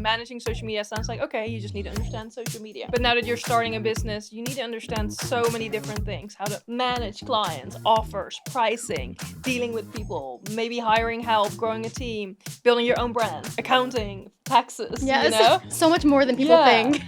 managing social media sounds like, okay, you just need to understand social media. But now that you're starting a business, you need to understand so many different things. How to manage clients, offers, pricing, dealing with people, maybe hiring help, growing a team, building your own brand, accounting, taxes, Yeah, you know? so much more than people think.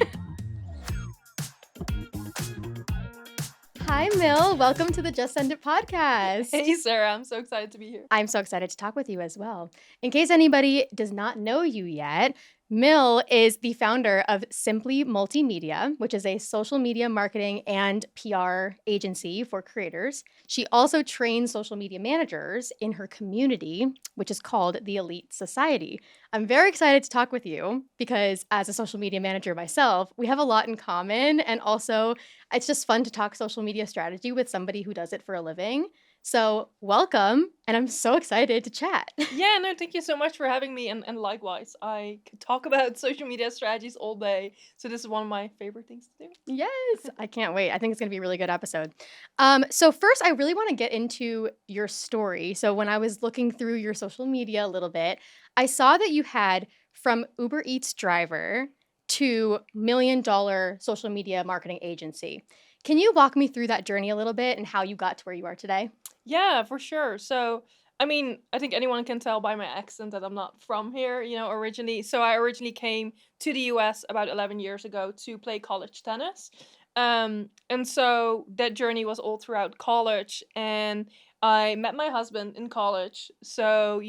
Hi, Mil. Welcome to the Just End It podcast. Hey, Sarah. I'm so excited to be here. I'm so excited to talk with you as well. In case anybody does not know you yet, Mil is the founder of Simply Multimedia, which is a social media marketing and PR agency for creators. She also trains social media managers in her community, which is called the Elite Society. I'm very excited to talk with you because as a social media manager myself, we have a lot in common. And also, it's just fun to talk social media strategy with somebody who does it for a living. So welcome, and I'm so excited to chat. Yeah, no, thank you so much for having me. And likewise, I could talk about social media strategies all day. So this is one of my favorite things to do. Yes, I can't wait. I think it's going to be a really good episode. So first, I really want to get into your story. So when I was looking through your social media a little bit, I saw that you had from Uber Eats driver to $1 million social media marketing agency. Can you walk me through that journey a little bit and how you got to where you are today? Yeah, for sure. So, I mean, I think anyone can tell by my accent that I'm not from here, originally. So I originally came to the US about 11 years ago to play college tennis. And so that journey was all throughout college. And I met my husband in college. So,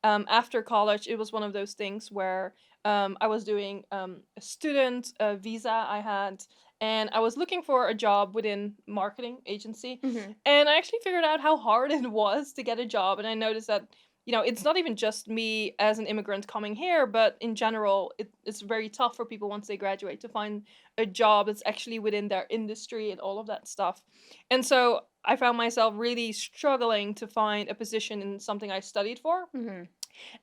after college, it was one of those things where I was doing a student visa I had, and I was looking for a job within marketing agency. Mm-hmm. And I actually figured out how hard it was to get a job. And I noticed that, it's not even just me as an immigrant coming here, but in general, it's very tough for people once they graduate to find a job that's actually within their industry and all of that stuff. And so I found myself really struggling to find a position in something I studied for. Mm-hmm.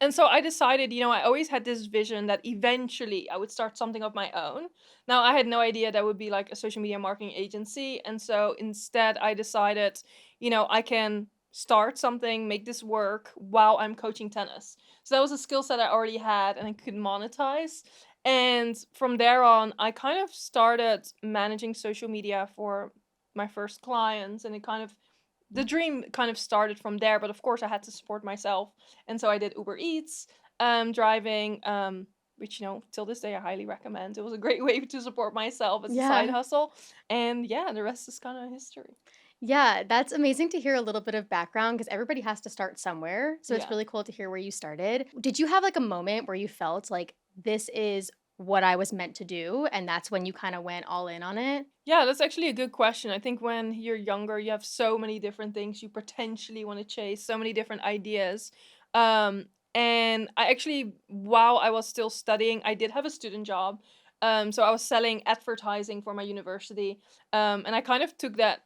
And so I decided, I always had this vision that eventually I would start something of my own. Now, I had no idea that would be like a social media marketing agency. And so instead, I decided, I can start something, make this work while I'm coaching tennis. So that was a skill set I already had and I could monetize. And from there on, I kind of started managing social media for my first clients, and the dream kind of started from there. But of course, I had to support myself, and so I did Uber Eats, driving, which till this day I highly recommend. It was a great way to support myself as a side hustle, and yeah, the rest is kind of history. Yeah, that's amazing to hear a little bit of background because everybody has to start somewhere. So it's Yeah. really cool to hear where you started. Did you have like a moment where you felt like this is what I was meant to do? And that's when you kind of went all in on it? Yeah, that's actually a good question. I think when you're younger, you have so many different things you potentially want to chase, so many different ideas. And I actually, while I was still studying, I did have a student job. So I was selling advertising for my university. And I kind of took that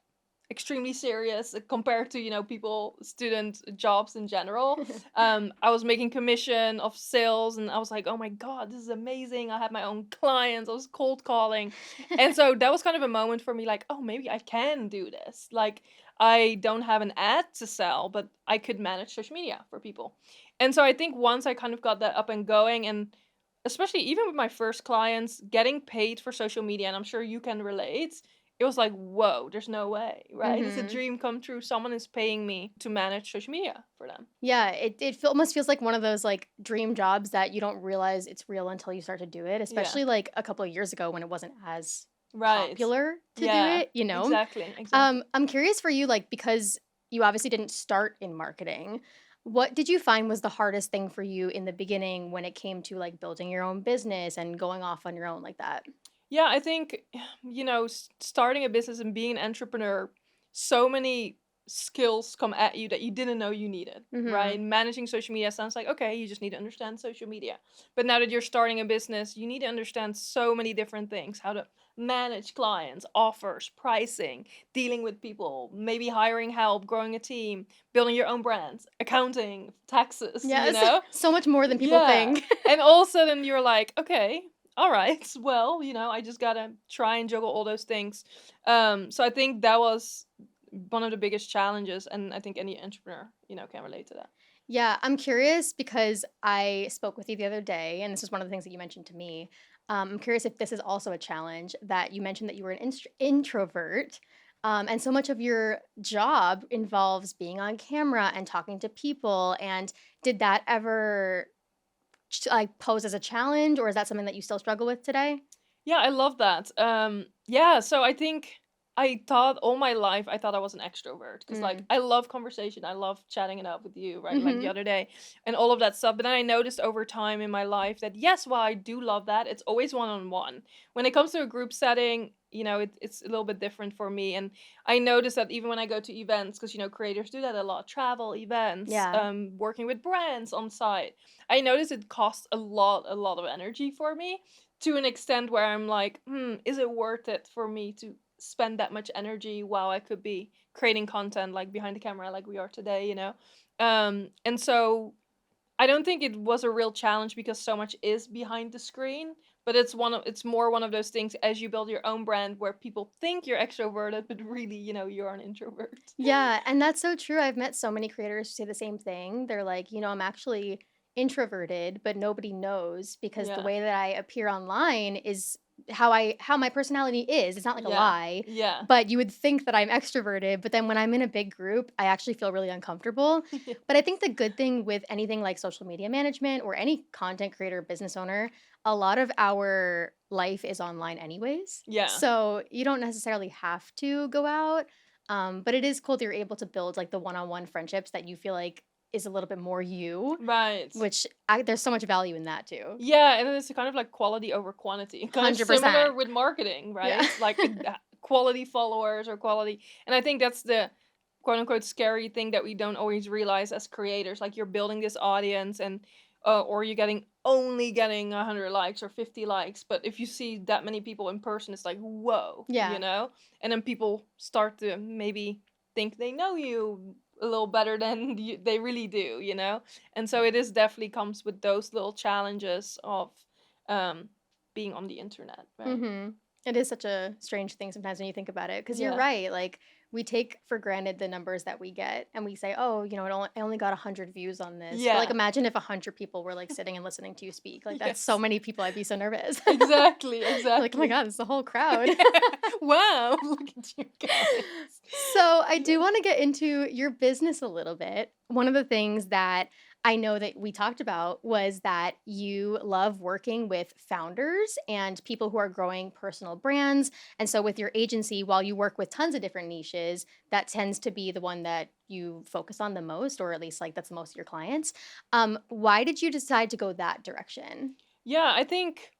extremely serious compared to people student jobs in general. I was making commission of sales, and I was like, oh my god, this is amazing. I had my own clients. I was cold calling. And so that was kind of a moment for me, like, oh, maybe I can do this. Like, I don't have an ad to sell, but I could manage social media for people. And so I think once I kind of got that up and going, and especially even with my first clients, getting paid for social media, and I'm sure you can relate, it was like, whoa, there's no way, right? It's a dream come true. Someone is paying me to manage social media for them. Yeah, almost feels like one of those like dream jobs that you don't realize it's real until you start to do it, especially like a couple of years ago when it wasn't as popular to do it, Exactly. I'm curious for you, like, because you obviously didn't start in marketing. What did you find was the hardest thing for you in the beginning when it came to like building your own business and going off on your own like that? Yeah, I think, starting a business and being an entrepreneur, so many skills come at you that you didn't know you needed, right? Mm-hmm. Managing social media sounds like, okay, you just need to understand social media. But now that you're starting a business, you need to understand so many different things: how to manage clients, offers, pricing, dealing with people, maybe hiring help, growing a team, building your own brands, accounting, taxes, Yeah, so much more than people think. And all of a sudden you're like, okay, all right, well, I just gotta try and juggle all those things. So I think that was one of the biggest challenges, and I think any entrepreneur, can relate to that. Yeah, I'm curious because I spoke with you the other day, and this is one of the things that you mentioned to me. I'm curious if this is also a challenge that you mentioned that you were an introvert. And so much of your job involves being on camera and talking to people. And did that ever like pose as a challenge, or is that something that you still struggle with today? Yeah, I love that. Yeah, so I think I thought all my life I thought I was an extrovert because like Mm. I love conversation. I love chatting it up with you, right? Like the Hmm. other day and all of that stuff. But then I noticed over time in my life that yes, while I do love that, it's always one on one. When it comes to a group setting, it's a little bit different for me. And I noticed that even when I go to events, because creators do that a lot, travel events, Yeah. working with brands on site. I noticed it costs a lot of energy for me to an extent where I'm like, is it worth it for me to spend that much energy while I could be creating content like behind the camera like we are today? And so I don't think it was a real challenge because so much is behind the screen, but it's more one of those things as you build your own brand where people think you're extroverted, but really, you're an introvert. Yeah, and that's so true. I've met so many creators who say the same thing. They're like, I'm actually introverted, but nobody knows because the Yeah. way that I appear online is how my personality is. It's not like a Yeah. lie, Yeah. but you would think that I'm extroverted, but then when I'm in a big group, I actually feel really uncomfortable. But I think the good thing with anything like social media management or any content creator, business owner, a lot of our life is online anyways. Yeah. So you don't necessarily have to go out, but it is cool that you're able to build like the one-on-one friendships that you feel like is a little bit more you, Right. which there's so much value in that too. Yeah, and then it's kind of like quality over quantity. Kind of similar 100%. with marketing, Yeah. right? Like quality followers or quality. And I think that's the quote unquote scary thing that we don't always realize as creators. Like you're building this audience and or you're only getting 100 likes or 50 likes, but if you see that many people in person it's like whoa, Yeah. and then people start to maybe think they know you a little better than they really do. And so it is definitely comes with those little challenges of um being on the internet, right? Mhm. It is such a strange thing sometimes when you think about it, because 'cause you're Yeah. right, like, we take for granted the numbers that we get, and we say, "Oh, I only got 100 views on this." But, like, Yeah. imagine if 100 people were, like, sitting and listening to you speak, like, that's so Yes. many people, I'd be so nervous. Exactly, Like, "Oh my exactly. god, it's the whole crowd." Wow, look at you guys. So, I Yeah. do wanna get into your business a little bit. One of the things that I know that we talked about was that you love working with founders and people who are growing personal brands. And so, with your agency, while you work with tons of different niches, that tends to be the one that you focus on the most, or at least like that's most of your clients. Why did you decide to go that direction? Yeah, I think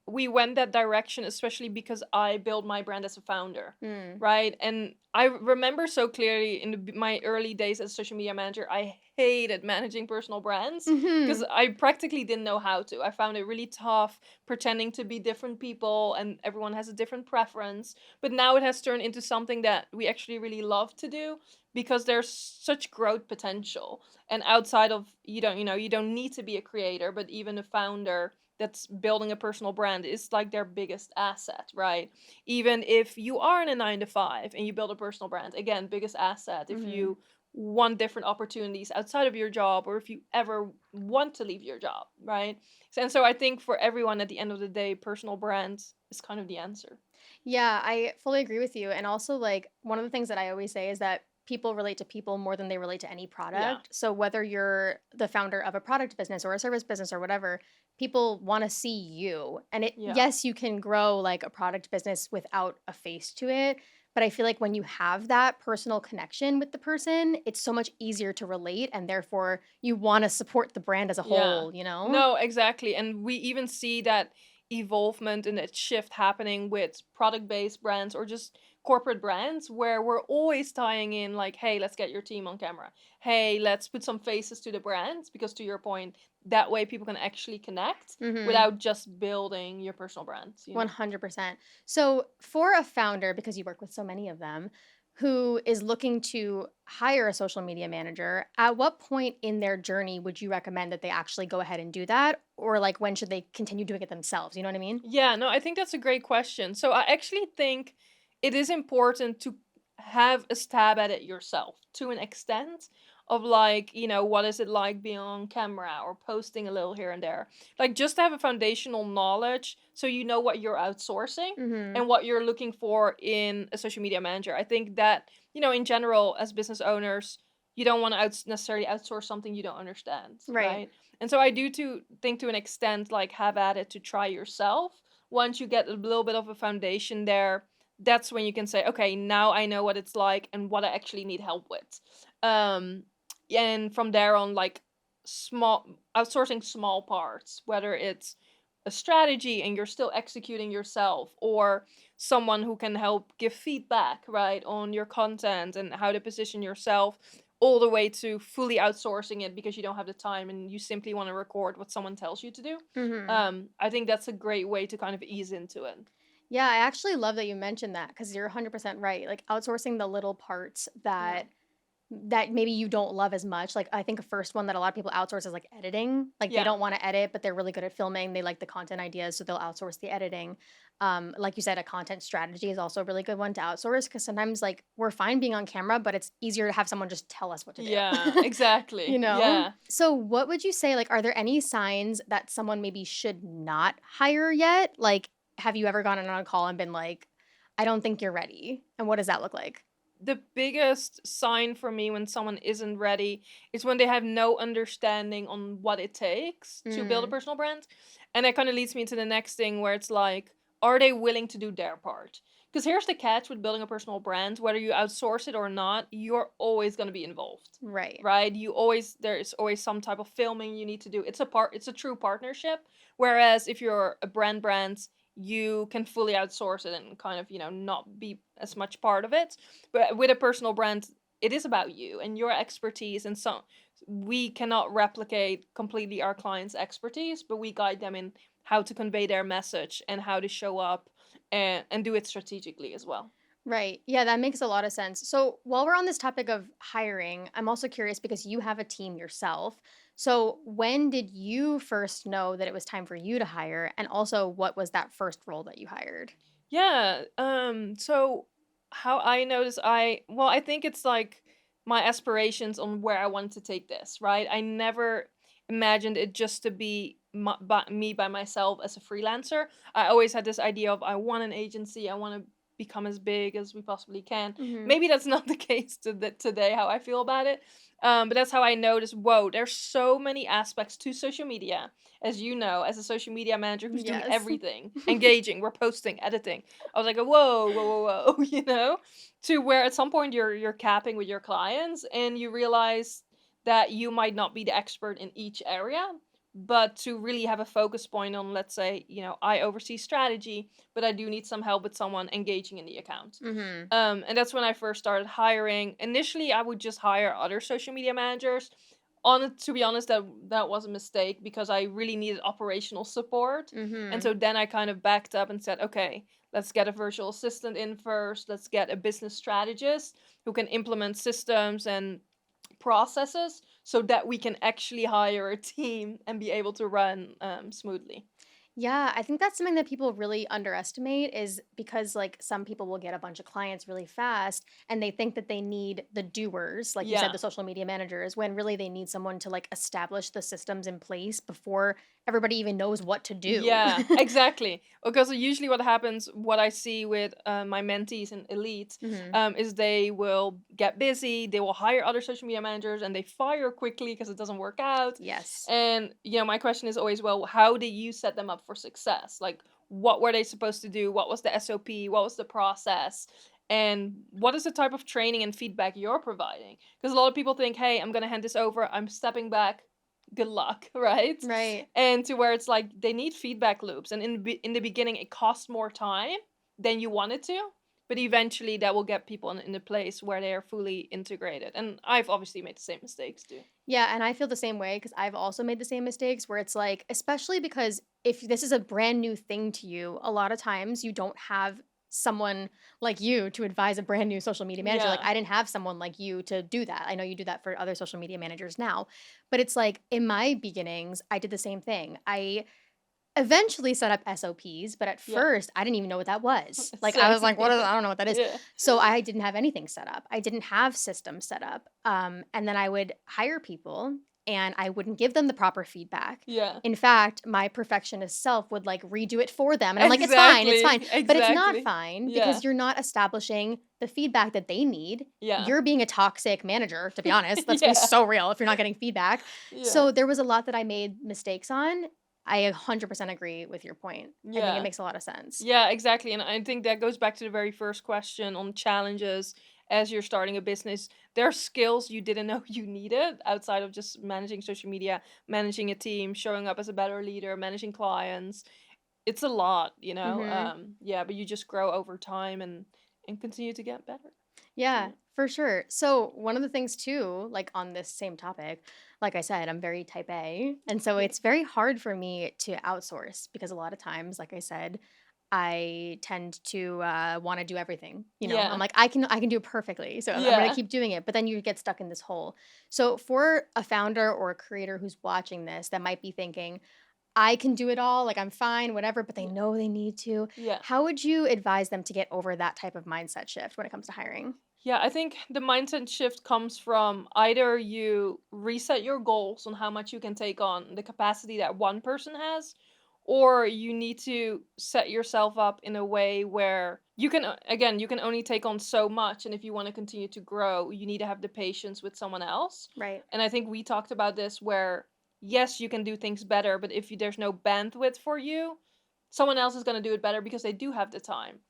we went that direction especially because I built my brand as a founder, Mm. right? And I remember so clearly in my early days as a social media manager, I hated managing personal brands because Hmm. I practically didn't know how to. I found it really tough pretending to be different people and everyone has a different preference. But now it has turned into something that we actually really love to do because there's such growth potential. And outside of you don't need to be a creator, but even a founder that's building a personal brand is like their biggest asset, right? Even if you are in a 9 to 5 and you build a personal brand, again, biggest asset if Hmm. you want different opportunities outside of your job or if you ever want to leave your job, right? And so I think for everyone at the end of the day, personal brand is kind of the answer. Yeah, I fully agree with you. And also, like, one of the things that I always say is that people relate to people more than they relate to any Yeah. product. So, whether you're the founder of a product business or a service business or whatever, people want to see you. And Yeah. yes, you can grow like a product business without a face to it. But I feel like when you have that personal connection with the person, it's so much easier to relate. And therefore, you want to support the brand as a Yeah. whole, you know? No, exactly. And we even see that evolvement and that shift happening with product based brands or just corporate brands where we're always tying in, like, hey, let's get your team on camera. Hey, let's put some faces to the brands because, to your point, that way people can actually connect Hmm. without just building your personal brands. 100%. So, for a founder, because you work with so many of them, who is looking to hire a social media manager, at what point in their journey would you recommend that they actually go ahead and do that? Or, like, when should they continue doing it themselves? You know what I mean? Yeah, no, I think that's a great question. So I actually think it is important to have a stab at it yourself to an extent of like, what is it like being on camera or posting a little here and there. Like just to have a foundational knowledge so you know what you're outsourcing Mhm. and what you're looking for in a social media manager. I think that, in general, as business owners, you don't want to necessarily outsource something you don't understand, Right. right? And so I do think to an extent, like have at it to try yourself. Once you get a little bit of a foundation there, that's when you can say, okay, now I know what it's like and what I actually need help with. Um, and from there on, like small outsourcing small parts, whether it's a strategy and you're still executing yourself, or someone who can help give feedback, right, on your content and how to position yourself, all the way to fully outsourcing it because you don't have the time and you simply want to record what someone tells you to do. Mhm. I think that's a great way to kind of ease into it. Yeah, I actually love that you mentioned that because you're 100% right. Like outsourcing the little parts Yeah. that maybe you don't love as much. Like I think a first one that a lot of people outsource is like editing. Like they Yeah. don't want to edit, but they're really good at filming. They like the content ideas, so they'll outsource the editing. Like you said, a content strategy is also a really good one to outsource because sometimes like we're fine being on camera, but it's easier to have someone just tell us what to Yeah, do. exactly. You know? Yeah. So what would you say, like, are there any signs that someone maybe should not hire yet? Like, have you ever gone on a call and been like, I don't think you're ready? And what does that look like? The biggest sign for me when someone isn't ready is when they have no understanding on what it takes to build a Mm, personal brand. And that kind of leads me to the next thing where it's like, are they willing to do their part? Because here's the catch with building a personal brand, whether you outsource it or not, you're always going to be involved. right. Right? There's always some type of filming you need to do. It's a true partnership. Whereas if you're a brand, you can fully outsource it and kind of, not be as much part of it. But with a personal brand, it is about you and your expertise, and so we cannot replicate completely our clients' expertise, but we guide them in how to convey their message and how to show up and do it strategically as well. Right. Yeah, that makes a lot of sense. So, while we're on this topic of hiring, I'm also curious because you have a team yourself. So, when did you first know that it was time for you to hire? And also, what was that first role that you hired? Yeah, so how I notice I think it's like my aspirations on where I wanted to take this, right? I never imagined it just to be me by myself as a freelancer. I always had this idea of I want an agency, I want to become as big as we possibly can. Hmm. Maybe that's not the case today how I feel about it. But that's how I noticed, whoa, there's so many aspects to social media, as you know, as a social media manager who's doing Yes. everything, engaging, we're posting, editing. I was like, whoa, whoa, whoa, whoa, to where at some point you're capping with your clients and you realize that you might not be the expert in each area, but to really have a focus point on, let's say, I oversee strategy, but I do need some help with someone engaging in the account. Hmm. And that's when I first started hiring. Initially, I would just hire other social media managers. To be honest, that was a mistake because I really needed operational support. And Hmm. so then I kind of backed up and said, okay, let's get a virtual assistant in first. Let's get a business strategist who can implement systems and processes so that we can actually hire a team and be able to run smoothly. Yeah, I think that's something that people really underestimate is because like some people will get a bunch of clients really fast and they think that they need the doers, like you said, Yeah. the social media managers, when really they need someone to like establish the systems in place before everybody even knows what to do. Yeah, exactly. Because usually what happens, what I see with my mentees in Elite, Hmm. is they will get busy, they will hire other social media managers, and they fire quickly because it doesn't work out. Yes. And my question is always, well, how did you set them up for success? Like, what were they supposed to do? What was the SOP? What was the process? And what is the type of training and feedback you're providing? Because a lot of people think, hey, I'm gonna hand this over, I'm stepping back, good luck, right? Right. And to where it's like they need feedback loops, and in the beginning it costs more time than you want it to, but eventually that will get people in a place where they are fully integrated. And I've obviously made the same mistakes too. Yeah, and I feel the same way because I've also made the same mistakes where it's like, especially because if this is a brand new thing to you, a lot of times you don't have someone like you to advise a brand new social media manager. Like, Yeah. I didn't have someone like you to do that. I know you do that for other social media managers now, but it's like in my beginnings, I did the same thing. Eventually set up SOPs, but at Yeah. first, I didn't even know what that was. Like, I Same. was like, "What is I don't know what that is." Yeah. So, I didn't have anything set up. I didn't have systems set up. And then I would hire people, and I wouldn't give them the proper feedback. Yeah. In fact, my perfectionist self would, like, redo it for them, and I'm like, it's fine." Exactly. But it's not Exactly. fine Yeah. because you're not establishing the feedback that they need. Yeah. You're being a toxic manager, to be honest. Let's be Yeah. so real if you're not getting feedback. Yeah. So, there was a lot that I made mistakes on. I 100% agree with your point. I think it Yeah. makes a lot of sense. Yeah, exactly. And I think that goes back to the very first question on challenges as you're starting a business. There are skills you didn't know you needed outside of just managing social media, managing a team, showing up as a better leader, managing clients. It's a lot, you know. Mhm. Yeah, but you just grow over time and continue to get better. Yeah, Yeah. for sure. So, one of the things too, like on this same topic, like I said, I'm very type A. And so Yeah. it's very hard for me to outsource because a lot of times, like I said, I tend to want to do everything. I'm Yeah. like, I can do it perfectly. So I'm going to Yeah. keep doing it. But then you get stuck in this hole. So for a founder or a creator who's watching this that might be thinking, I can do it all, like, I'm fine, whatever, but they Yeah. know they need to. Yeah. How would you advise them to get over that type of mindset shift when it comes to hiring? Yeah, I think the mindset shift comes from either you reset your goals on how much you can take on, the capacity that one person has, or you need to set yourself up in a way where you can, again, you can only take on so much. And if you want to continue to grow, you need to have the patience with someone else. Right. And I think we talked about this where, yes, you can do things better, but if there's no bandwidth for you, someone else is going to do it better because they do have the time.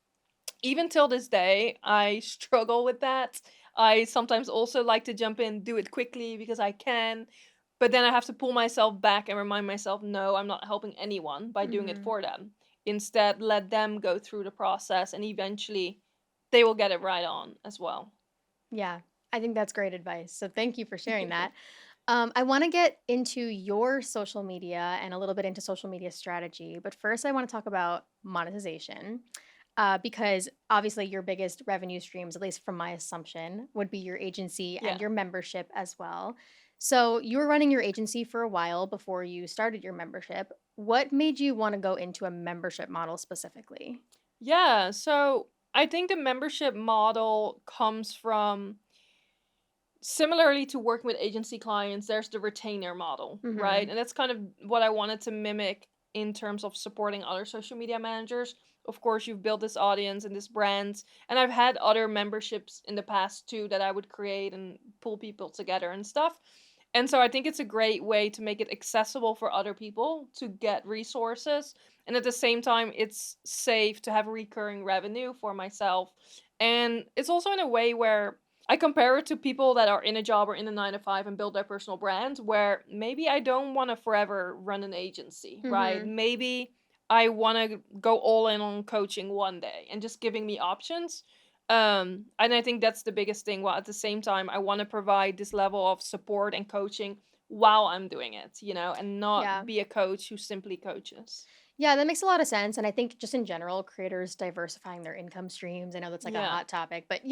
Even till this day, I struggle with that. I sometimes also like to jump in, do it quickly because I can, but then I have to pull myself back and remind myself, no, I'm not helping anyone by doing it Mhm. for them. Instead, let them go through the process and eventually they will get it right on as well. Yeah, I think that's great advice. So thank you for sharing that. I want to get into your social media and a little bit into social media strategy, but first I want to talk about monetization. Because obviously your biggest revenue streams, at least from my assumption, would be your agency and Yeah. your membership as well. So you were running your agency for a while before you started your membership. What made you want to go into a membership model specifically? Yeah, so I think the membership model comes from similarly to working with agency clients, there's the retainer model, right? Hmm. And that's kind of what I wanted to mimic in terms of supporting other social media managers. Of course, you've built this audience and this brand, and I've had other memberships in the past too that I would create and pull people together and stuff. And so I think it's a great way to make it accessible for other people to get resources. And at the same time, it's safe to have recurring revenue for myself. And it's also in a way where I compare it to people that are in a job or in a 9 to 5 and build their personal brand, where maybe I don't want to forever run an agency, right? Hmm. Maybe I want to go all in on coaching one day and just giving me options. And I think that's the biggest thing. While at the same time, I want to provide this level of support and coaching while I'm doing it, and not Yeah. be a coach who simply coaches. Yeah, that makes a lot of sense. And I think just in general, creators diversifying their income streams. I know that's like a Yeah. hot topic, but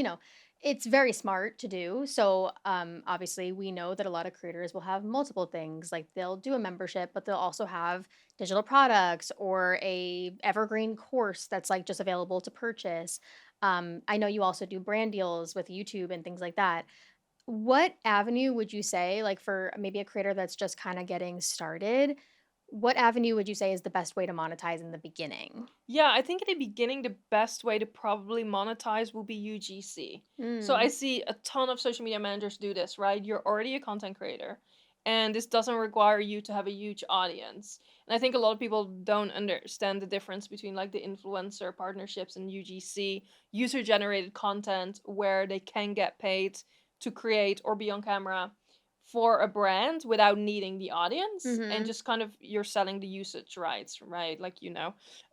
it's very smart to do. So obviously we know that a lot of creators will have multiple things. Like they'll do a membership, but they'll also have digital products or a evergreen course that's like just available to purchase. I know you also do brand deals with YouTube and things like that. What avenue would you say, like for maybe a creator that's just kind of getting started, what avenue would you say is the best way to monetize in the beginning? Yeah, I think in the beginning, the best way to probably monetize will be UGC. So I Mm, see a ton of social media managers do this, right? You're already a content creator, and this doesn't require you to have a huge audience. And I think a lot of people don't understand the difference between like the influencer partnerships and UGC, user generated content, where they can get paid to create or be on camera for a brand without needing the audience, and mhm. just kind of you're selling the usage rights, right?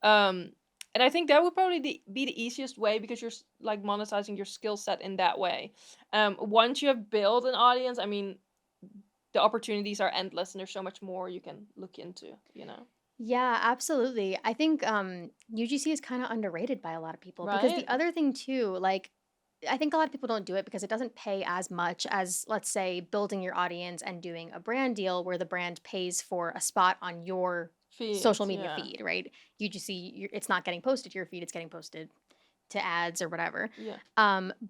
Um, and I think that would probably be the easiest way because you're like monetizing your skill set in that way. Once you have built an audience, I mean, the opportunities are endless and there's so much more you can look into. Yeah, absolutely. I think UGC is kind of underrated by a lot of people because the Right? other thing too, like I think a lot of people don't do it because it doesn't pay as much as, let's say, building your audience and doing a brand deal where the brand pays for a spot on your social Feeds, media yeah. feed, right? UGC, it's not getting posted to your feed, it's getting posted to ads or whatever. Yeah.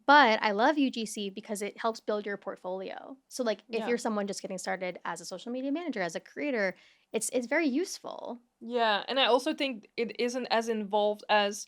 But I love UGC because it helps build your portfolio. So like if Yeah. you're someone just getting started as a social media manager, as a creator, it's very useful. Yeah, and I also think it isn't as involved as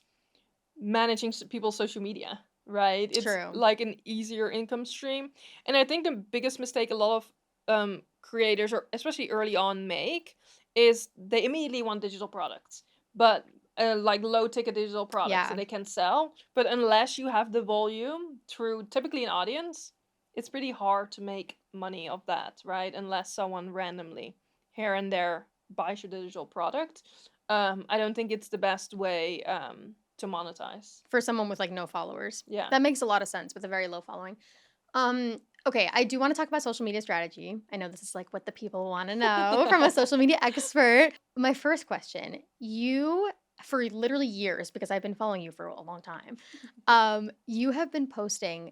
managing people's social media, right? It's True. like an easier income stream. And I think the biggest mistake a lot of creators, or especially early on, make is they immediately want digital products, but like low ticket digital products that Yeah. they can sell. But unless you have the volume through typically an audience, it's pretty hard to make money of that, right? Unless someone randomly here and there buys your digital product. I don't think it's the best way to monetize. For someone with like no followers. Yeah. That makes a lot of sense with a very low following. Okay, I do want to talk about social media strategy. I know this is like what the people want to know from a social media expert. My first question, you for literally years, because I've been following you for a long time, you have been posting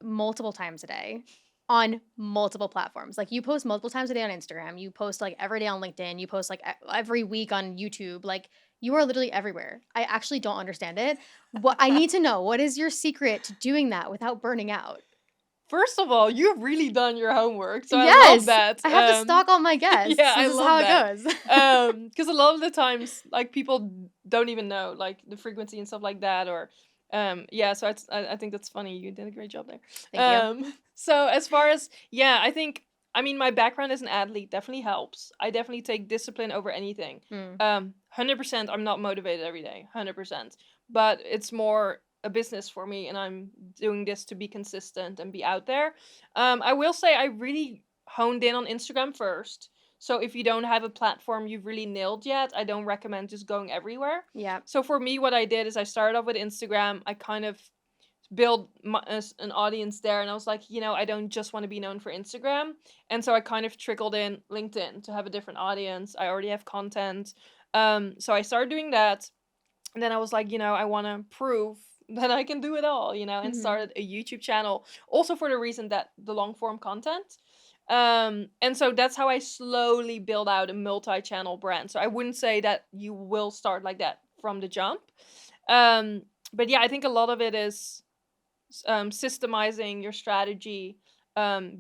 multiple times a day on multiple platforms. Like you post multiple times a day on Instagram, you post like every day on LinkedIn, you post like every week on YouTube. Like you are literally everywhere. I actually don't understand it. What I need to know, what is your secret to doing that without burning out? First of all, you've really done your homework, so I love Yes, that. I have to stalk all my Yeah, guests. I This is love how it that. goes. Because a lot of the times, like people don't even know like the frequency and stuff like that, or yeah. So I think that's funny. You did a great job there. Thank you. So as far as yeah, I mean my background as an athlete definitely helps. I definitely take discipline over anything. Mm. 100%. I'm not motivated every day. 100%, but it's more a business for me, and I'm doing this to be consistent and be out there. I will say I really honed in on Instagram first. So if you don't have a platform you've really nailed yet, I don't recommend just going everywhere. Yeah. So for me, what I did is I started off with Instagram. I kind of build an audience there, and I was like, I don't just want to be known for Instagram. And so I kind of trickled in LinkedIn to have a different audience. I already have content. So I started doing that. And then I was like, I want to prove that I can do it all, and Mhm. started a YouTube channel also for the reason that the long form content. And so that's how I slowly build out a multi-channel brand. So I wouldn't say that you will start like that from the jump. Um, but yeah, I think a lot of it is systemizing your strategy,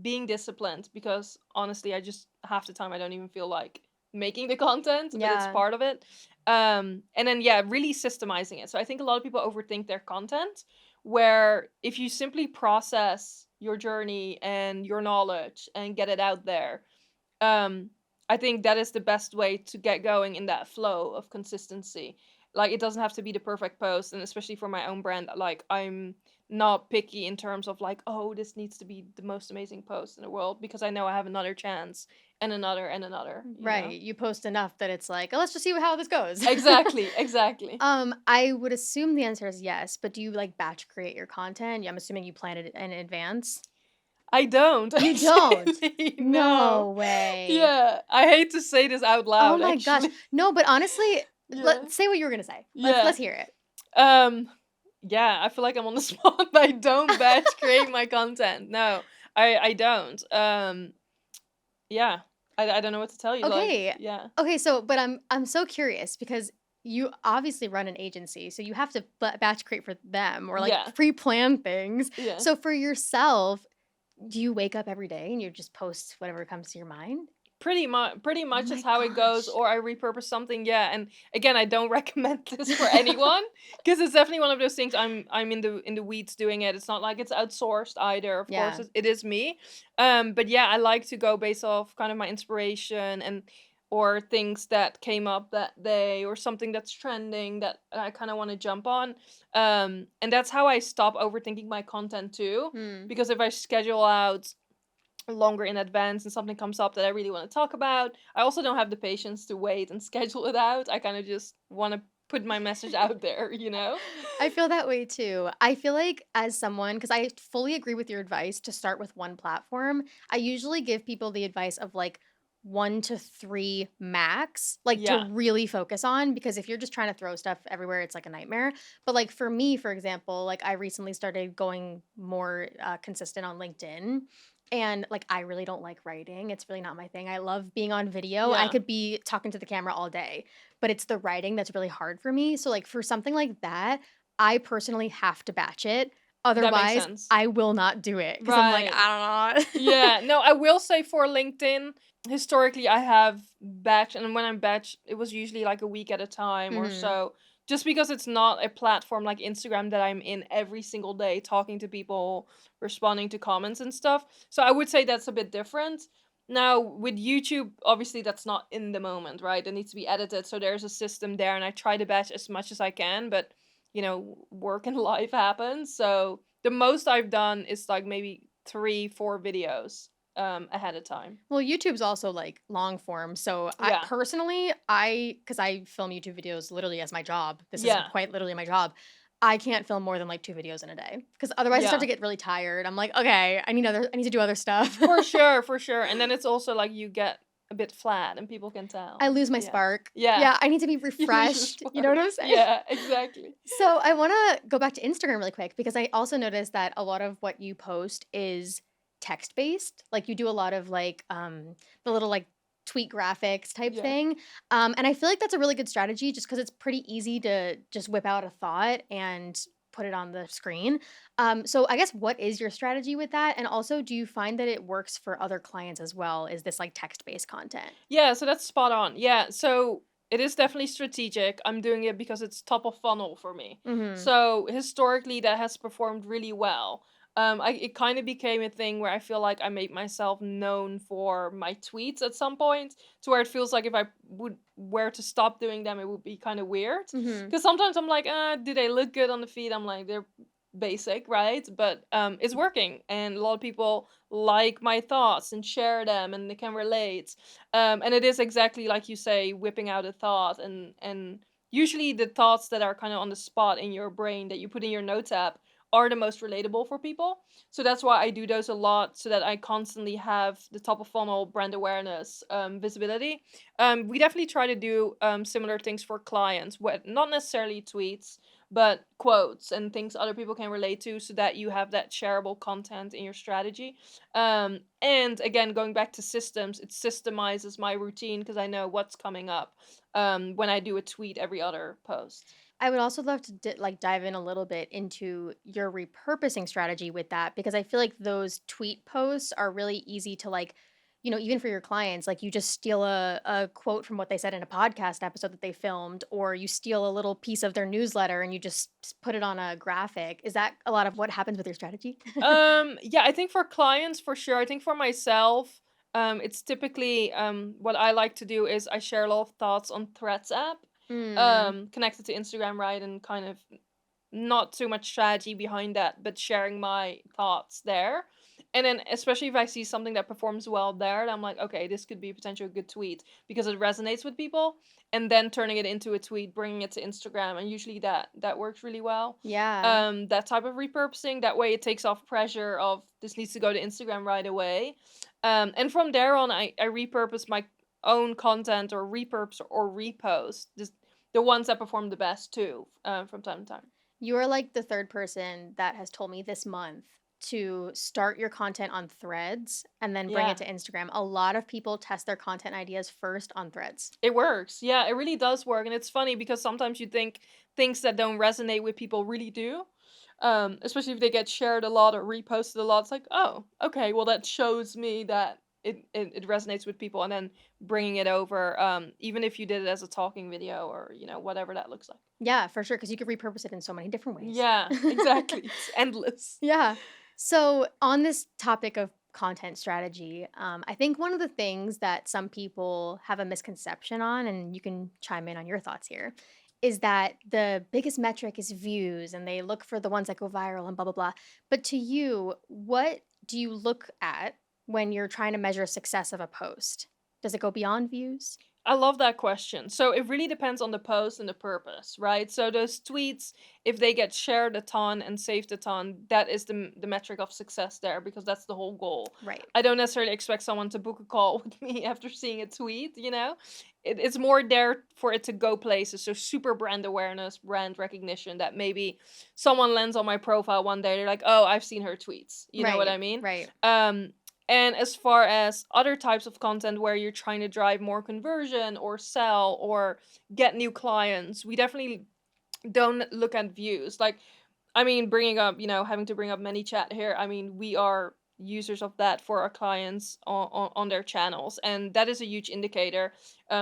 being disciplined, because honestly, I just half the time I don't even feel like making the content, but it's Yeah. part of it. And then yeah, really systemizing it. So I think a lot of people overthink their content, where if you simply process your journey and your knowledge and get it out there, um, I think that is the best way to get going in that flow of consistency. Like it doesn't have to be the perfect post, and especially for my own brand, like I'm not picky in terms of like, oh, this needs to be the most amazing post in the world, because I know I have another chance and another and another. Right. You post enough that it's like, oh, let's just see how this goes. Exactly, exactly. I would assume the answer is yes, but do you like batch create your content? Yeah, I'm assuming you plan it in advance. I don't You don't. actually. No No. way. Yeah, I hate to say this out Oh loud my gosh. actually. No, but honestly, Yeah. let's say what you were gonna say. Yeah. Let's hear it. Um, yeah, I feel like I'm on the spot. I don't batch create my content. No, I don't. Yeah, I don't know what to tell you. Like, Okay. yeah, Okay, so but I'm so curious because you obviously run an agency, so you have to batch create for them or like yeah, pre-plan things. yeah. So for yourself, do you wake up every day and you just post whatever comes to your mind? Pretty Oh much is my how it goes, gosh. or I repurpose something. Yeah, and again, I don't recommend this for anyone, because it's definitely one of those things. I'm in the weeds doing it. It's not like it's outsourced either. Of course, Yeah. it is me. But yeah, I like to go based off kind of my inspiration, and or things that came up that day, or something that's trending that I kind of want to jump on. And that's how I stop overthinking my content too, Hmm. because if I schedule out longer in advance and something comes up that I really want to talk about, I also don't have the patience to wait and schedule it out. I kind of just want to put my message out there. I feel that way too. I feel like as someone, because I fully agree with your advice to start with one platform, I usually give people the advice of like 1 to 3 max, like to Yeah. really focus on. Because if you're just trying to throw stuff everywhere, it's like a nightmare. But like for me, for example, like I recently started going more consistent on LinkedIn. And, like, I really don't like writing, it's really not my thing. I love being on video, I Yeah, could be talking to the camera all day, but it's the writing that's really hard for me, so, like, for something like that, I personally have to batch it, that makes otherwise, sense. I will not do it because 'cause I'm like, Right. "I don't know." Yeah, no, I will say for LinkedIn, historically I have batch, and when I'm batch, it was usually like a week at a time or Mhm. so. Just because it's not a platform like Instagram that I'm in every single day talking to people, responding to comments and stuff. So I would say that's a bit different. Now, with YouTube, obviously that's not in the moment, right? It needs to be edited. So there's a system there, and I try to batch as much as I can, but work and life happens. So the most I've done is like maybe 3, 4 videos, ahead of time. Well, YouTube's also, like, long form, so I Yeah. personally, because I film YouTube videos literally as my job, this is Yeah. quite literally my job, I can't film more than, like, 2 videos in a day because otherwise I start Yeah. to get really tired. I'm like, "Okay, I need to do other stuff." For sure, for sure, and then it's also like you get a bit flat and people can I tell. lose my Yeah. spark. Yeah. Yeah, I need to be You lose your refreshed, you know what spark. I'm saying? Yeah, exactly. So, I wanna go back to Instagram really quick because I also noticed that a lot of what you post is text-based, like, you do a lot of, like, the little, like, tweet graphics type Yeah. thing, and I feel like that's a really good strategy just because it's pretty easy to just whip out a thought and put it on the screen. So I guess what is your strategy with that? And also, do you find that it works for other clients as well? Is this, like, text-based content? Yeah, so that's spot on. Yeah, so it is definitely strategic. I'm doing it because it's top of funnel for me. Mhm. So historically, that has performed really well. It kind of became a thing where I feel like I made myself known for my tweets at some point, to where it feels like if I would were to stop doing them, it would be kind of weird. Mhm. Because sometimes I'm like, do they look good on the feed? I'm like, they're basic, right? But it's working, and a lot of people like my thoughts and share them, and they can relate. And it is exactly like you say, whipping out a thought, and usually the thoughts that are kind of on the spot in your brain that you put in your notes app are the most relatable for people. So that's why I do those a lot, so that I constantly have the top of funnel brand awareness, visibility. We definitely try to do similar things for clients, not necessarily tweets, but quotes and things other people can relate to, so that you have that shareable content in your strategy. And again, going back to systems, it systemizes my routine because I know what's coming up when I do a tweet every other post. I would also love to like dive in a little bit into your repurposing strategy with that because I feel like those tweet posts are really easy to like, even for your clients, like you just steal a quote from what they said in a podcast episode that they filmed, or you steal a little piece of their newsletter and you just put it on a graphic. Is that a lot of what happens with your strategy? Yeah, I think for clients for sure. I think for myself, it's typically what I like to do is I share a lot of thoughts on Threads app, Mm, connected to Instagram, right, and kind of not too much strategy behind that, but sharing my thoughts there. And then, especially if I see something that performs well there, and I'm like, okay, this could be a potential good tweet because it resonates with people. And then turning it into a tweet, bringing it to Instagram, and usually that works really well. yeah. That type of repurposing, that way it takes off pressure of this needs to go to Instagram right away. And from there on, I repurpose my own content, or repurpose or repost the ones that perform the best too, from time to time. You are like the third person that has told me this month to start your content on Threads and then bring it Yeah, to Instagram. A lot of people test their content ideas first on Threads. it works. Yeah, it really does work, and it's funny because sometimes you think things that don't resonate with people really do. Especially if they get shared a lot or reposted a lot. It's like, oh, okay, well that shows me that it resonates with people, and then bringing it over, even if you did it as a talking video, or whatever that looks like. Yeah, for sure, because you could repurpose it in so many different ways. Yeah, exactly. It's endless. Yeah. So, on this topic of content strategy, I think one of the things that some people have a misconception on, and you can chime in on your thoughts here, is that the biggest metric is views and they look for the ones that go viral and blah, blah, blah. But to you, what do you look at when you're trying to measure success of a post? Does it go beyond views? I love that question. So it really depends on the post and the purpose, right? So those tweets, if they get shared a ton and saved a ton, that is the metric of success there, because that's the whole goal. Right. I don't necessarily expect someone to book a call with me after seeing a tweet. It's more there for it to go places. So super brand awareness, brand recognition, that maybe someone lands on my profile one day, they're like, oh, I've seen her tweets. You know what I Right. mean? Right. Um, And as far as other types of content where you're trying to drive more conversion or sell or get new clients, we definitely don't look at views. Like, I mean, bringing up, having to bring up Manychat here. I mean, we are users of that for our clients on their channels, and that is a huge indicator.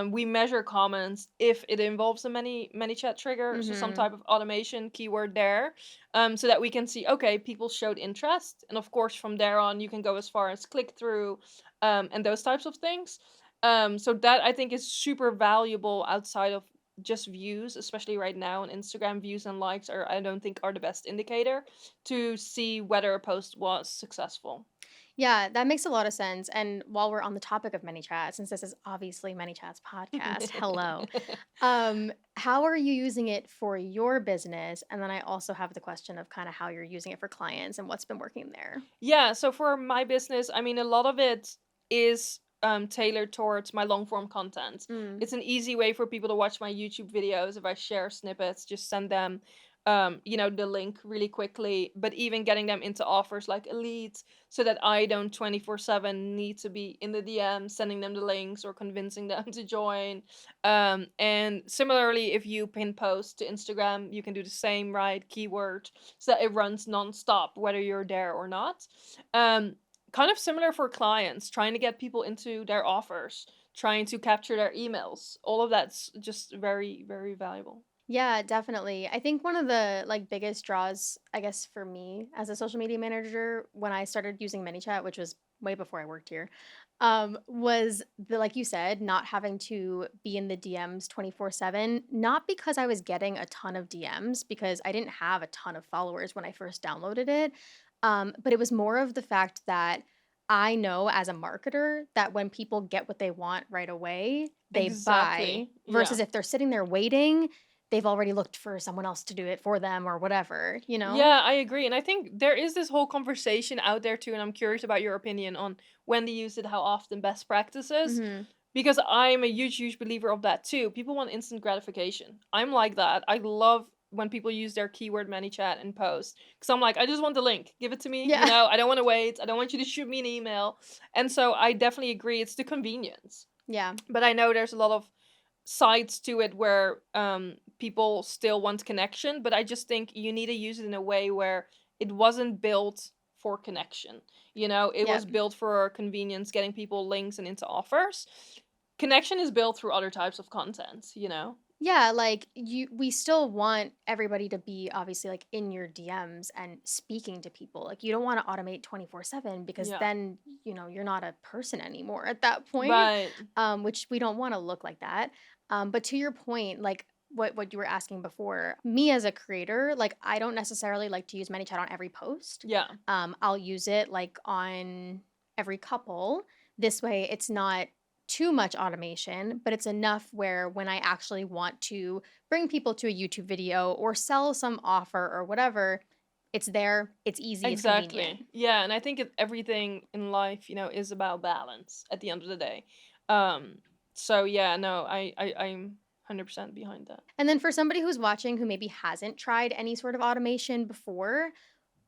We measure comments if it involves a Manychat trigger, so some Mhm. type of automation keyword there, so that we can see, okay, people showed interest, and of course from there on you can go as far as click through, and those types of things. So that I think is super valuable outside of just views, especially right now on Instagram. Views and likes are, I don't think, are the best indicator to see whether a post was successful. Yeah, that makes a lot of sense. And while we're on the topic of ManyChat, since this is obviously ManyChat's podcast, hello. How are you using it for your business? And then I also have the question of kind of how you're using it for clients and what's been working there. Yeah, so for my business, I mean, a lot of it is tailored towards my long form content. Mm. It's an easy way for people to watch my YouTube videos. If I share snippets, just send them, the link really quickly. But even getting them into offers like Elite, so that I don't 24/7 need to be in the DM sending them the links or convincing them to join. And similarly, if you pin post to Instagram, you can do the same, right? Keyword so that it runs nonstop, whether you're there or not. Um, Kind of similar for clients, trying to get people into their offers, trying to capture their emails. All of that's just very, very valuable. Yeah, definitely. I think one of the like biggest draws, I guess, for me as a social media manager when I started using ManyChat, which was way before I worked here, was the like you said, not having to be in the DMs 24/7. Not because I was getting a ton of DMs, because I didn't have a ton of followers when I first downloaded it. But it was more of the fact that I know as a marketer that when people get what they want right away, they buy Exactly. versus Yeah. if they're sitting there waiting, they've already looked for someone else to do it for them or whatever, you know? Yeah, I agree. And I think there is this whole conversation out there too. And I'm curious about your opinion on when to use it, how often, best practices. Mhm. Because I'm a huge, huge believer of that too. People want instant gratification. I'm like that. I love when people use their keyword ManyChat and post. Because I'm like, I just want the link. Give it to me. Yeah. I don't want to wait. I don't want you to shoot me an email. And so I definitely agree. It's the convenience. Yeah. But I know there's a lot of sides to it where people still want connection, but I just think you need to use it in a way where it wasn't built for connection. It was Yep. built for convenience, getting people links and into offers. Connection is built through other types of content. Yeah, like we still want everybody to be obviously like in your DMs and speaking to people. Like you don't want to automate 24/7 because Yeah. then, you're not a person anymore at that point. Right. Which we don't want to look like that. But to your point, like what you were asking before, me as a creator, like I don't necessarily like to use ManyChat on every post. Yeah. I'll use it like on every couple. This way it's not too much automation, but it's enough where when I actually want to bring people to a YouTube video or sell some offer or whatever, it's there, it's easy, it's convenient. Exactly. Yeah, and I think everything in life, is about balance at the end of the day. Um, so yeah, no, I'm 100% behind that. And then for somebody who's watching who maybe hasn't tried any sort of automation before,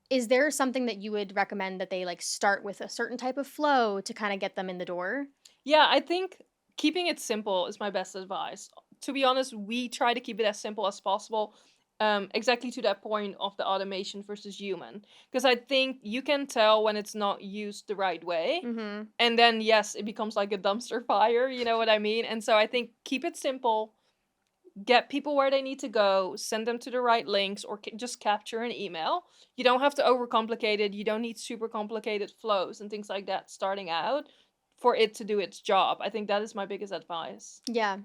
is there something that you would recommend that they like start with a certain type of flow to kind of get them in the door? Yeah, I think keeping it simple is my best advice. To be honest, we try to keep it as simple as possible. Exactly to that point of the automation versus human. Because I think you can tell when it's not used the right way. Mhm. And then, yes, it becomes like a dumpster fire. You know what I mean? And so I think keep it simple, get people where they need to go, send them to the right links, or just capture an email. You don't have to overcomplicate it. You don't need super complicated flows and things like that starting out for it to do its job. I think that is my biggest advice. Yeah.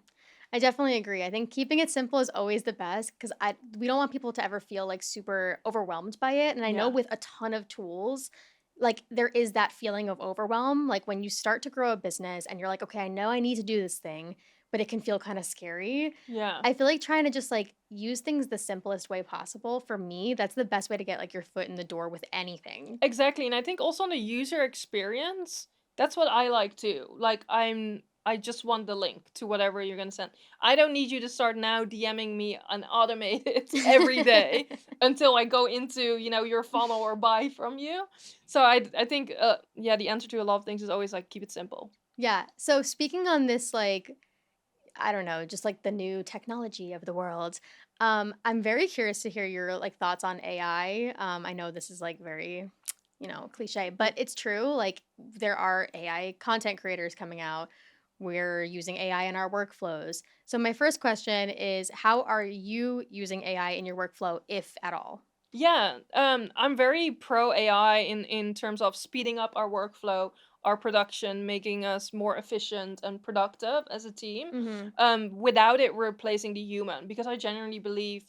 I definitely agree. I think keeping it simple is always the best because I we don't want people to ever feel like super overwhelmed by it. And I know Yeah. with a ton of tools, like there is that feeling of overwhelm. Like when you start to grow a business and you're like, okay, I know I need to do this thing, but it can feel kind of scary. Yeah. I feel like trying to just like use things the simplest way possible for me, that's the best way to get like your foot in the door with anything. Exactly. And I think also on the user experience, that's what I like too. Like, I'm I just want the link to whatever you're gonna send. I don't need you to start now DMing me an automated every day until I go into, your funnel or buy from you. So I think yeah, the answer to a lot of things is always like keep it simple. Yeah. So speaking on this, like, I don't know, just like the new technology of the world. I'm very curious to hear your like thoughts on AI. I know this is like very, cliche, but it's true. Like there are AI content creators coming out. We're using AI in our workflows. So my first question is, how are you using AI in your workflow, if at all? Yeah, I'm very pro AI in terms of speeding up our workflow, our production, making us more efficient and productive as a team, Mm-hmm. without it replacing the human. Because I genuinely believe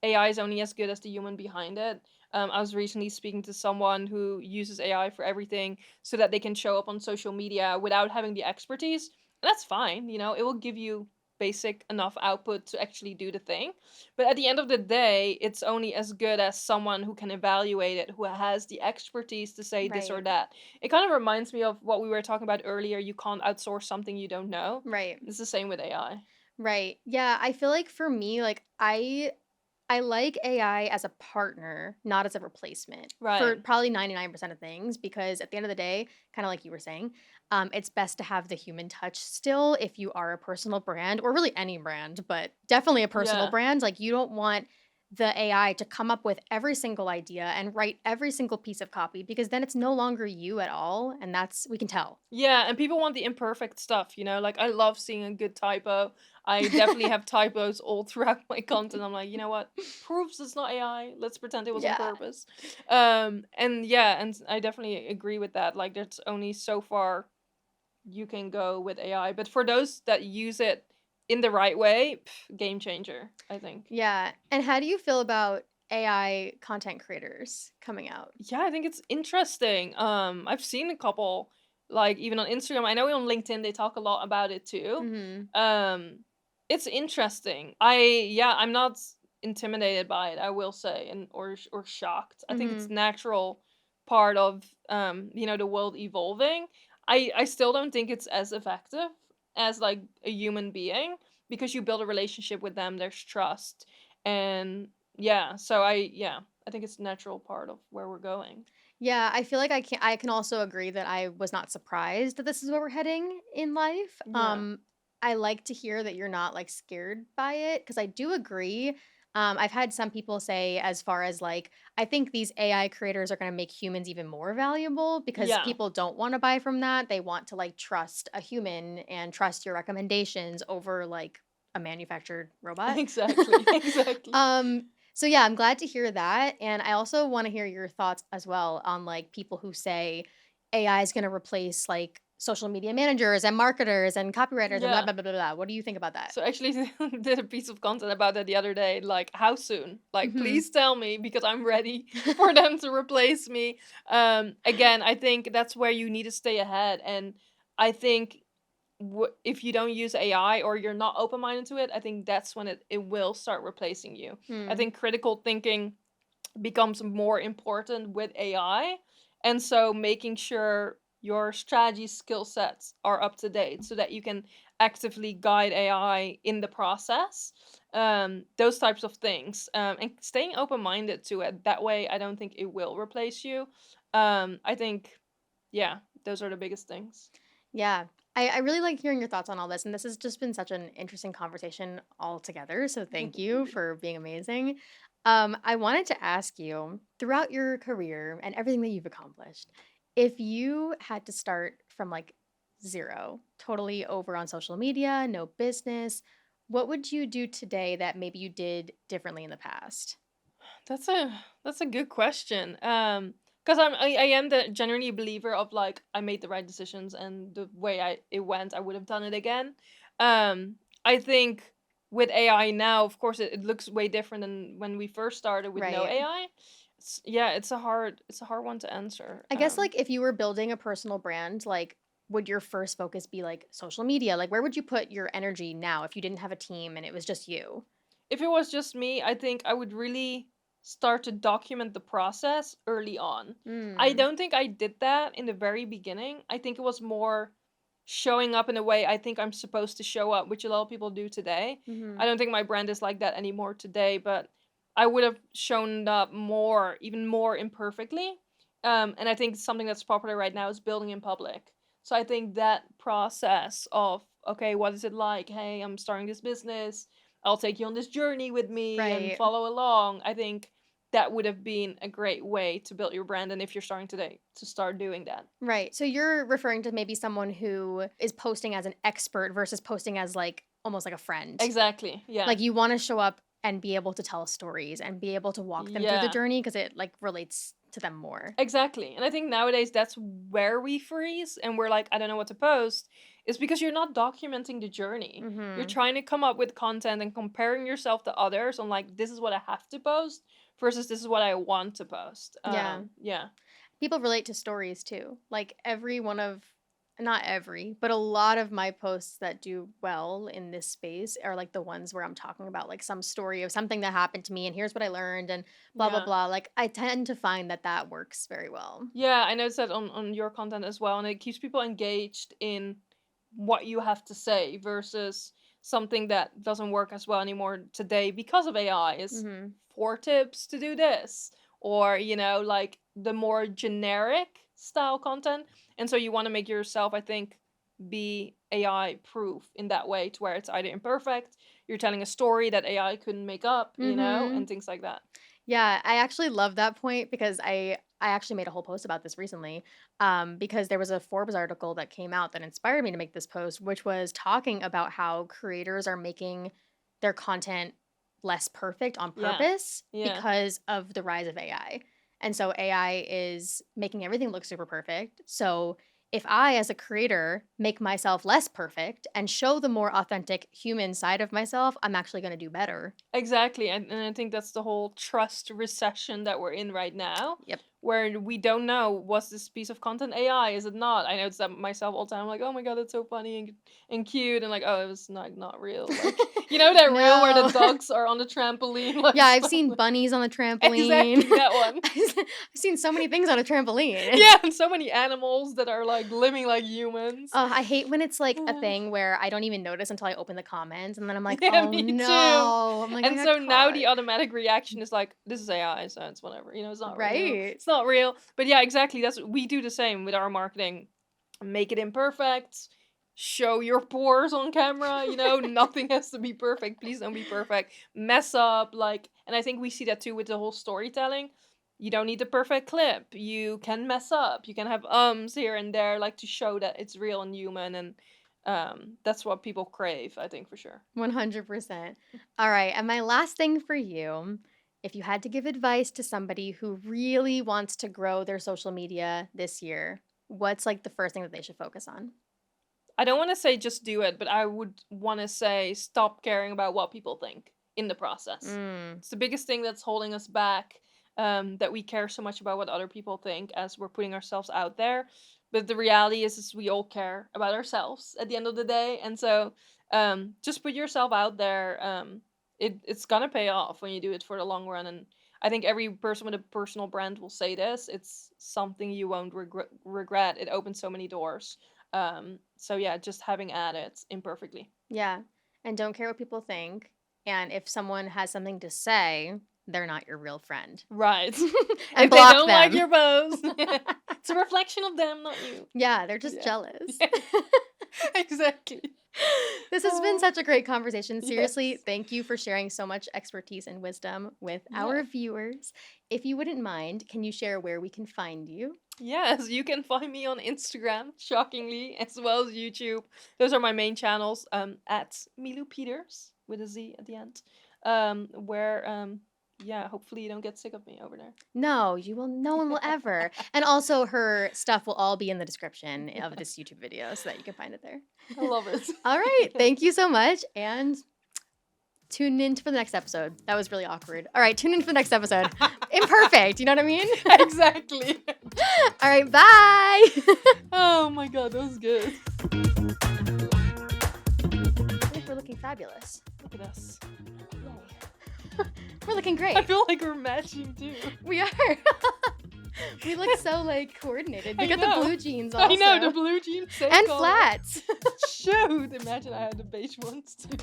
AI is only as good as the human behind it. I was recently speaking to someone who uses AI for everything so that they can show up on social media without having the expertise. And that's fine, it will give you basic enough output to actually do the thing, but at the end of the day, it's only as good as someone who can evaluate it, who has the expertise to say this or Right. that. It kind of reminds me of what we were talking about earlier. You can't outsource something you don't know. Right. It's the same with AI. Right. Yeah, I feel like for me, like I like AI as a partner, not as a replacement for Right. probably 99% of things because at the end of the day, kind of like you were saying, it's best to have the human touch still if you are a personal brand or really any brand, but definitely a personal Yeah. brand. Like you don't want the AI to come up with every single idea and write every single piece of copy because then it's no longer you at all. And that's, we can tell. Yeah, and people want the imperfect stuff, Like I love seeing a good typo. I definitely have typos all throughout my content. I'm like, you know what? Proves it's not AI. Let's pretend it was on Yeah. purpose. And yeah, and I definitely agree with that. Like there's only so far you can go with AI. But for those that use it in the right way, game changer, I think. Yeah. And how do you feel about AI content creators coming out? Yeah, I think it's interesting. I've seen a couple, like even on Instagram. I know on LinkedIn they talk a lot about it too. Mhm. Um, it's interesting. I'm not intimidated by it. I will say, and or shocked. I think it's Mhm. natural part of the world evolving. I still don't think it's as effective as like a human being because you build a relationship with them. There's trust, and yeah. So I think it's a natural part of where we're going. Yeah, I feel like I can also agree that I was not surprised that this is where we're heading in life. Yeah. I like to hear that you're not like scared by it because I do agree. I've had some people say as far as like I think these AI creators are going to make humans even more valuable because Yeah. people don't want to buy from that. They want to like trust a human and trust your recommendations over like a manufactured robot. Exactly. Exactly. So yeah, I'm glad to hear that. And I also want to hear your thoughts as well on like people who say AI is going to replace like social media managers and marketers and copywriters and blah, Yeah. blah, blah, blah, blah. What do you think about that? So actually did a piece of content about that the other day. Like, how soon? Like, Hmm. please tell me because I'm ready for them to replace me. Again, I think that's where you need to stay ahead. And I think if you don't use AI or you're not open minded to it, I think that's when it will start replacing you. I Hmm. think critical thinking becomes more important with AI. And so making sure your strategy skill sets are up to date so that you can actively guide AI in the process. Those types of things. And staying open minded to it. That way, I don't think it will replace you. I think, yeah, those are the biggest things. Yeah. I really like hearing your thoughts on all this. And this has just been such an interesting conversation altogether. So thank you for being amazing. I wanted to ask you throughout your career and everything that you've accomplished, if you had to start from like zero, totally over on social media, no business, what would you do today that maybe you did differently in the past? That's a good question. Because I am the genuinely believer of like I made the right decisions and the way it went, I would have done it again. I think with AI now, of course, it looks way different than when we first started with no Right. AI. Yeah, it's a hard one to answer. I guess like if you were building a personal brand, like would your first focus be like social media? Like where would you put your energy now if you didn't have a team and it was just you? If it was just me, I think I would really start to document the process early on. I Mm. don't think I did that in the very beginning. I think it was more showing up in a way I think I'm supposed to show up, which a lot of people do today. I Mhm. don't think my brand is like that anymore today, but I would have shown up more, even more imperfectly. And I think something that's popular right now is building in public. So I think that process of, okay, what is it like? Hey, I'm starting this business. I'll take you on this journey with me and Right. follow along. I think that would have been a great way to build your brand. And if you're starting today, to start doing that. Right. So you're referring to maybe someone who is posting as an expert versus posting as like almost like a friend. Exactly. Yeah. Like you want to show up and be able to tell stories and be able to walk them through the Yeah. journey because it like relates to them more. Exactly. And I think nowadays that's where we freeze and we're like, I don't know what to post. Is because you're not documenting the journey. You're Mhm. trying to come up with content and comparing yourself to others on like, this is what I have to post versus this is what I want to post. Yeah. Yeah. People relate to stories too. Like every one of not every, but a lot of my posts that do well in this space are like the ones where I'm talking about like some story of something that happened to me and here's what I learned and blah blah Yeah. blah. Like I tend to find that that works very well. Yeah, I noticed that on your content as well, and it keeps people engaged in what you have to say versus something that doesn't work as well anymore today because of AI is Mhm. 4 tips to do this, or like the more generic style content. And so you want to make yourself, I think, be AI proof in that way to where it's either imperfect, you're telling a story that AI couldn't make up, and Mhm. things like that. Yeah, I actually love that point because I actually made a whole post about this recently. Because there was a Forbes article that came out that inspired me to make this post, which was talking about how creators are making their content less perfect on Yeah. purpose Yeah. because of the rise of AI. And so AI is making everything look super perfect. So if I, as a creator, make myself less perfect and show the more authentic human side of myself, I'm actually going to do better. Exactly, and I think that's the whole trust recession that we're in right now, Yep. where we don't know, was this piece of content AI? Is it not? I notice that myself all the time. I'm like, oh my god, that's so funny and cute, and like, oh, it was not real. Like, that reel where the No. ducks are on the trampoline, like Yeah, I've stuff. seen Like, bunnies on the trampoline. exactly that one. I've seen so many things on a trampoline. Yeah, and so many animals that are like living like humans. I hate when it's like a thing where I don't even notice until I open the comments and then I'm like, Yeah, "Oh me too. no." I'm like, "I And got so now caught." the automatic reaction is like, this is AI, so it's whatever. It's not real. Right. It's not real. But yeah, exactly. We do the same with our marketing. Make it imperfect. Show your pores on camera. Nothing has to be perfect. Please don't be perfect. Mess up, and I think we see that too with the whole storytelling. You don't need the perfect clip. You can mess up. You can have ums here and there, like to show that it's real and human, and that's what people crave, I think, for sure. 100%. All right, and my last thing for you, if you had to give advice to somebody who really wants to grow their social media this year, what's like the first thing that they should focus on? I don't want to say just do it, but I would want to say stop caring about what people think in the process. Mm. It's the biggest thing that's holding us back, that we care so much about what other people think as we're putting ourselves out there. But the reality is we all care about ourselves at the end of the day. And so just put yourself out there. It's going to pay off when you do it for the long run. And I think every person with a personal brand will say this. It's something you won't regret. It opens so many doors. So yeah, just having at it imperfectly. Yeah. And don't care what people think. And if someone has something to say, they're not your real friend. Right. And If they block don't like them. your post, it's a reflection of them, not you. Yeah, they're just Yeah. jealous. Yeah. Exactly. This has been such a great conversation. Seriously, Yes. thank you for sharing so much expertise and wisdom with Yeah. our viewers. If you wouldn't mind, can you share where we can find you? Yes, you can find me on Instagram, shockingly, as well as YouTube. Those are my main channels. At Milou Pietersz with a Z at the end. Where yeah, hopefully you don't get sick of me over there. No, you will. No one will ever. And also, her stuff will all be in the description of this YouTube video so that you can find it there. I love it. All right. Thank you so much. And tune in for the next episode. That was really awkward. All right. Tune in for the next episode. Imperfect. You know what I mean? Exactly. All right. Bye. Oh my god, that was good. I think we're looking fabulous. Look at us. We're looking great. I feel like we're matching too. We are. We look so, like, coordinated. We I got know. the blue jeans I know, the also. blue jeans, same And color. flats. Shoot! Imagine I had the beige ones too.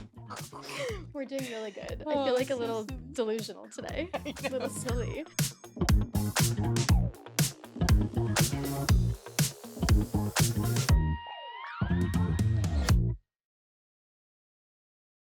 We're doing really good. I Oh, feel like a so little silly. delusional today. I A little know. silly.